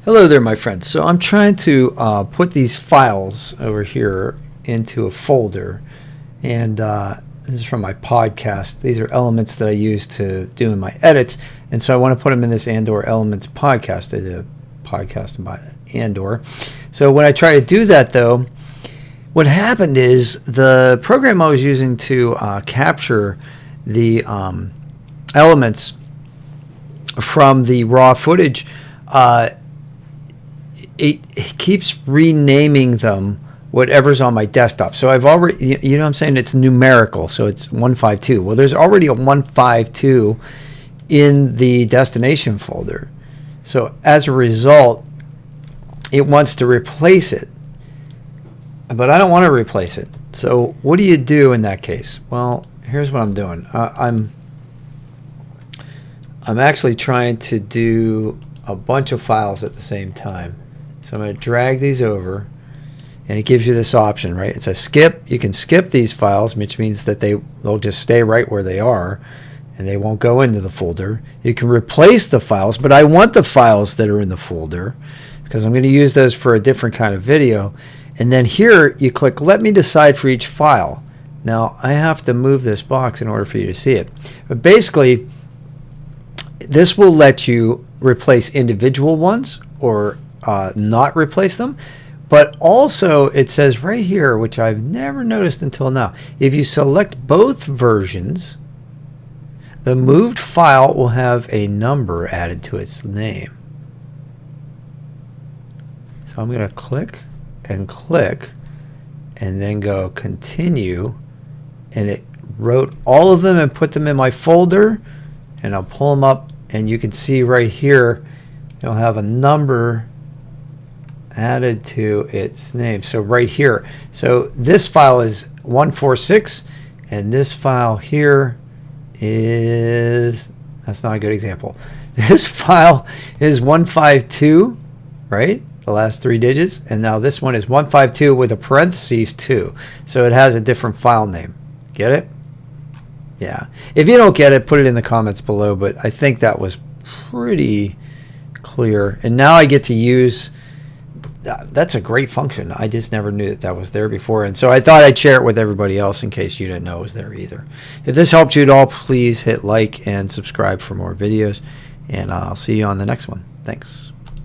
Hello there, my friends. So I'm trying to put these files over here into a folder, and this is from my podcast. These are elements that I use to do in my edits, and so I want to put them in this Andor Elements podcast. I did a podcast about Andor. So when I try to do that, though, what happened is the program I was using to capture the elements from the raw footage, it keeps renaming them whatever's on my desktop. So I've already, you know what I'm saying? It's numerical, so it's 152. Well, there's already a 152 in the destination folder. So as a result, it wants to replace it. But I don't want to replace it. So what do you do in that case? Well, here's what I'm doing. I'm actually trying to do a bunch of files at the same time. So I'm going to drag these over, and it gives you this option, right? It says skip. You can skip these files, which means that they'll just stay right where they are, and they won't go into the folder. You can replace the files, but I want the files that are in the folder because I'm going to use those for a different kind of video. And then here you click Let me decide for each file. Now I have to move this box in order for you to see it. But basically, this will let you replace individual ones or not replace them. But also it says right here, which I've never noticed until now, if you select both versions, the moved file will have a number added to its name. So I'm going to click and then go continue, and it wrote all of them and put them in my folder, and I'll pull them up, and you can see right here it'll have a number added to its name. So right here, so this file is 146, and this file here is, that's not a good example, this file is 152, right, the last three digits, and now this one is 152 with a parentheses 2, so it has a different file name. Get it? Yeah. If you don't get it, put it in the comments below, but I think that was pretty clear. And now I get to use, that's a great function. I just never knew that was there before, and so I thought I'd share it with everybody else in case you didn't know it was there either. If this helped you at all, please hit like and subscribe for more videos, and I'll see you on the next one. Thanks.